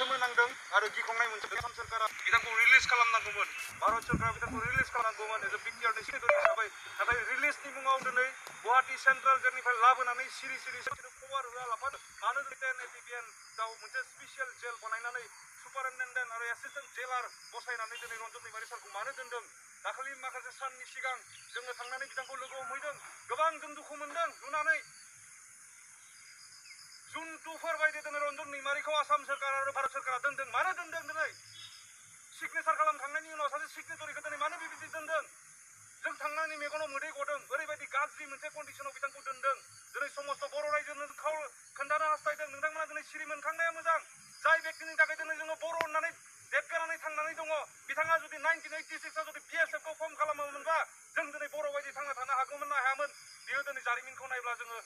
सोमोनांदों आरो गिखांनाय मोनसे आसाम सरकारा बिथांखौ रिलिज खालामनांगौमोन भारत सरकारा बिथांखौ रिलिज खालामनांगौमोन एज ए बिटिआरनि सिनियर हिसाबै नाथाय रिलिजनि मुङाव दिनै गुवाहाटी सेन्ट्रेल जेलनिफ्राय लाबोनानै सिरि खबर होआलाबानो मानो एनएपिबिएनआव मोनसे स्पेसियेल जेल बानायनानै सुपारिनटेन्डेन्ट आरो एसिस्टेन्ट जेलार बसायनानै दिनै रन्जन दैमारि सारखौ मानो दोनदों दाखालि माखासे साननि सिगां जोङो थांनानै बिथांखौ लोगो हमहैदों गोबां जों दुखु मोनदों नुनानै जुन्थुफोर बायदि दिनै रन्जन दैमारिखौ आसाम सरकार आरो भारत सरकारा दोनदों मानो दोनदों दिनै सिगनेसार खालामखांनायनि उनाव सासे सिगनेटरिखौ दिनै मानो बेबायदि दोनदों जों थांनानै मेगनाव मोदै गदों ओरैबायदि गाज्रि मोनसे कन्डिसनाव बिथांखौ दोनदों दिनै समस्त बर' रायजोनो खोन्थानो हास्थायदों नोंथांमोना दिनै सिरि मोनखांनाया मोजां जाय बेक्तिनि थाखाय दिनै जोङो बर' होननानै देरगानानै थांनानै दङ बिथाङा जुदि 1986आव जुदि बिएसएफखौ फर्म खालामोमोनबा जों दिनै बर' बायदि थांना थानो हागौमोन ना हायामोन बियो दिनै जारिमिनखौ नायब्ला जोङो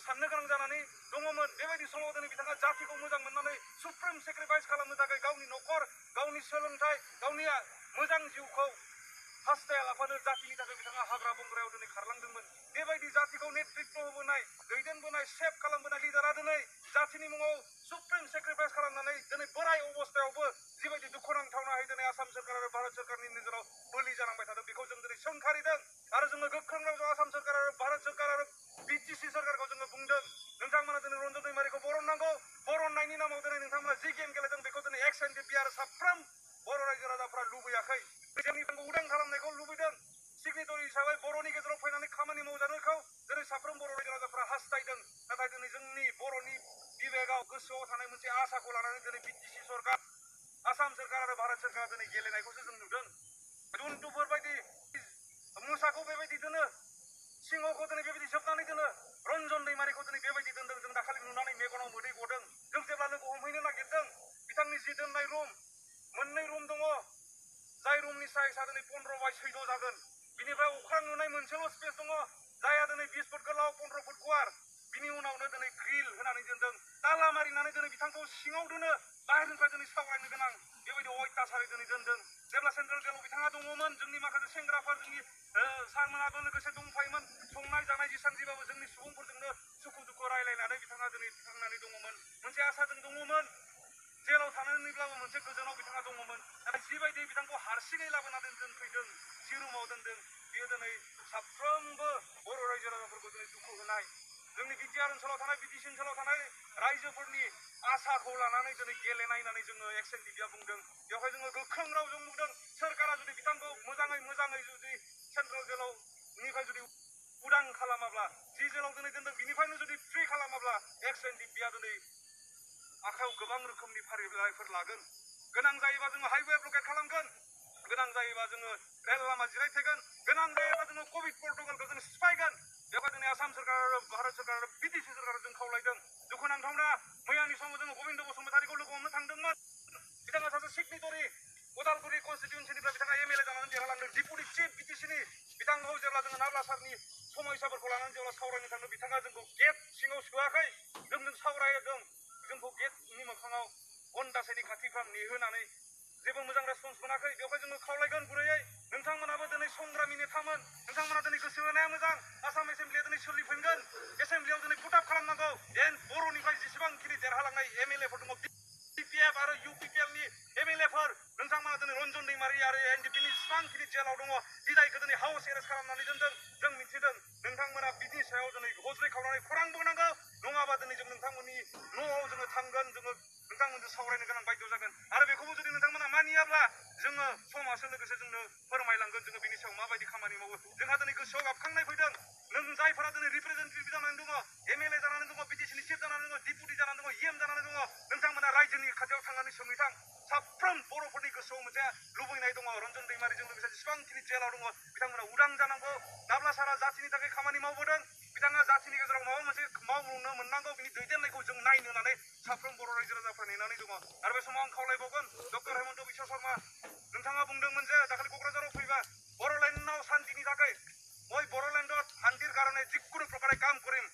साननो गोनां जानानै दङमोन बेबायदि समाव दिनै बिथाङा जातिखौ मोजां मोननानै सुप्रिम सेक्रिफाइस खालामनो थाखाय गावनि न'खर गावनि सोलोंथाइ गावनि मोजां जिउखौ हास्थायालाफानो जातिनि थाखाय बिथाङा हाग्रा बंग्रायाव दिनै खारलांदोंमोन बेबायदि जातिखौ नेतृत्व होबोनाय दैदेनबोनाय सेभ खालामबोनाय लिडारा दिनै जातिनि मुङाव सुप्रिम सेक्रिफाइस खालामनानै दिनै बोराय अबस्थायावबो जिबायदि दुखुनांथावनायै दिनै आसाम सरकार आरो भारत सरकारनि नोजोराव बोलि जानांबाय थादों बेखौ जों दिनै सोंखारिदों आरो जोङो गोख्रों रावजों आसाम सरकार आरो भारत सरकार आरो बिटिसि सरकारखौ जोङो बुंदों नोंथांमोना दिनै रन्जन दैमारिखौ बरननांगौ बरननायनि नामाव दिनै नोंथांमोना जि गेम गेलेदों बेखौ दिनै एक्स एनडिपि आरो साफ्रोम बर' रायजो राजाफ्रा लुबैयाखै जोंनिखौ उदां खालामनायखौ लुबैदों सिगनेटरि हिसाबै बर'नि गेजेराव फैनानै खामानि मावजानायखौ दिनै साफ्रोम बर' रायजो राजाफ्रा हास्थायदों नाथाय दिनै जोंनि बर'नि बिबेगाव गोसोआव थानाय मोनसे आसाखौ लानानै दिनै बिटिसि सरकार आसाम सरकार आरो भारत सरकारा दिनै गेलेनायखौसो जों नुदों जुन्थुफोर बायदि मोसाखौ बेबायदि दोनो सिंहखौ दिनै बेबायदि जोबनानै दोनो रन्जन दैमारिखौ दिनै बेबायदि दोनदों जों दाखालि नुनानै मेगनाव मोदै गदों जों जेब्ला लोगो हमहैनो नागिरदों बिथांनि जि दोननाय रुम मोननै रुम दङ जाय रुमनि साइजआ दिनै 15/14 जागोन बिनिफ्राय अख्रां नुनाय मोनसेल' स्पेस दङ जायहा दिनै 20 फुट गोलाव 15 फुट गुवार बिनि उनावनो दिनै ग्रिल होनानै दोनदों ताला मारिनानै दिनै बिथांखौ सिङाव दोनो बाहेरनिफ्राय दिनै सावरायनो गोनां बेबायदि अयथासारै दिनै दोनदों जेब्ला सेन्ट्रेल जेलाव बिथाङा दङमोन जोंनि माखासे सेंग्राफोर जोंनि सारमोनाबो लोगोसे दंफायोमोन संनाय जानाय जेसांजिबाबो जोंनि सुबुंफोरजोंनो सुखु दुखु रायलायनानै बिथाङा दिनै थांनानै दङमोन मोनसे आसाजों दङमोन जेलाव थानानैब्लाबो मोनसे गोजोनाव बिथाङा दङमोन नाथाय जिबायदि बिथांखौ हारसिङै लाबोनानै दोनफैदों जि रुमाव दोनदों बियो दिनै साफ्रोमबो बर' रायजो राजाफोरखौ दिनै दुखु होनाय जोंनि बिटिआर ओनसोलाव थानाय बिटिसि ओनसोलाव थानाय रायजोफोरनि आसाखौ लानानै दिनै गेलेनाय होननानै जोङो एक्स एनडिपिआ बुंदों बेवहाय जोङो गोख्रों रावजों बुंदों सोरखारा जुदि बिथांखौ मोजाङै जुदि सेन्ट्रेल जेलाव निफ्राय जुदि उदां खालामाब्ला जि जेलाव दिनै दोनदों बिनिफ्रायनो जुदि फ्रि खालामाब्ला एक्स एनडिपिआ दिनै आखायाव गोबां रोखोमनि फारिलाइफोर लागोन गोनां जायोबा जोङो हाइवे ब्लकेट खालामगोन गोनां जायोबा जोङो रेल लामा जिरायथेगोन गोनां जायोबा जोङो कभिड प्रट'कलखौ जों सिफायगोन बेवहाय दिनै आसाम सरकार आरो भारत सरकार आरो बिटिसि सरकार जों खावलायदों दुखुनांथावना मैयानि समाव जोङो गबिन्द बसुमतारीखौ लोगो हमनो थांदोंमोन बिथाङा सासे सिगनेटरि उदालगुरि कनस्टिटिउन्सिनिफ्राय बिथाङा एमएलए जानानै देरहालांदों डिपुटि चिफ बिटिसिनि बिथांखौ जेब्ला जोङो नाब्ला सारनि समयसाफोरखौ लानानै जेब्ला सावरायनो थांदों बिथाङा जोंखौ गेट सिङाव सोआखै जोंजों सावरायदों जोंखौ गेटनि मोखाङाव गन्दासेनि खाथिफ्राम नेहोनानै जेबो मोजां रेसपन्स मोनाखै बेवहाय जोङो खावलायगोन गुरैयै नोंथांमोनाबो दिनै संग्रामि नेतामोन नोंथांमोना दिनै गोसो होनाया मोजां आसाम एसेम्ब्लिया दिनै सोलिफिनगोन एसेम्ब्लियाव दिनै पुट आप खालामनांगौ बर'निफ्राय जेसेबांखिनि देरहालांनाय एमएलएफोर दङ बिपिएफ आरो इउपिपिएलनि एमएलएफोर नोंथांमोना दिनै रन्जन दैमारि आरो एनडिपिनि जेसेबांखिनि जेलाव दङ जायखौ दिनै हाउस एरेस्ट खालामनानै दोनदों जों मिथिदों नोंथांमोना बिनि सायाव दिनै हज्रै खावनानै खौरांबो होनांगौ नङाबा दिनै जों नोंथांमोननि न'आव जोङो थांगोन जोङो नोंथांमोनजों सावरायनो गोनां बायद' जागोन आरो बेखौबो जुदि नोंथांमोना मानियाब्ला जोङो समाजजों लोगोसे जोंनो फोरमायलांगोन जोङो बिनि सायाव माबायदि खामानि मावो जोंहा दिनै गोसोआव गाबखांनाय फैदों नों जायफोरा दिनै रिप्रेजेन्टेटिभ जानानै दङ एमएलए जानानै दङ बिटिसिनि चिफ जानानै दङ डिपुटि जानानै दङ इएम जानानै दङ नोंथांमोना रायजोनि खाथियाव थांनानै सोंहैथां साफ्रोम बर'फोरनि गोसोआव मोनसे लुबैनाय दङ रन्जन दैमारिजों लोगोसे जेसेबांखिनि जेलाव दङ बिथांमोना उदां जानांगौ नाब्ला सारा जातिनि थाखाय खामानि मावबोदों बिथाङा जातिनि गेजेराव माबा मोनसे मावनो मोननांगौ बिनि दैदेननायखौ जों नायनो होननानै साफ्रोम बर' रायजो राजाफ्रा नेनानै दङ आरो बे समाव आं खावलायबावगोन डक्टर हेमन्त बिश्व शर्मा नोंथाङा बुंदोंमोन जे दाखालि क'क्राझाराव फैबा बर'लेण्डआव शान्तिनि थाखाय মই বড়োলেণ্ডত শান্তিৰ কাৰণে যিকোনো প্ৰকাৰে কাম কৰিম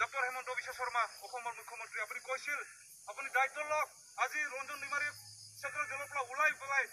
ডক্টৰ হেমন্ত বিশ্ব শৰ্মা অসমৰ মুখ্যমন্ত্ৰী আপুনি কৈছিল আপুনি দায়িত্ব লওক আজি ৰঞ্জন दैमारी চেণ্ট্ৰেল জেলৰ পৰা ওলাই পেলাই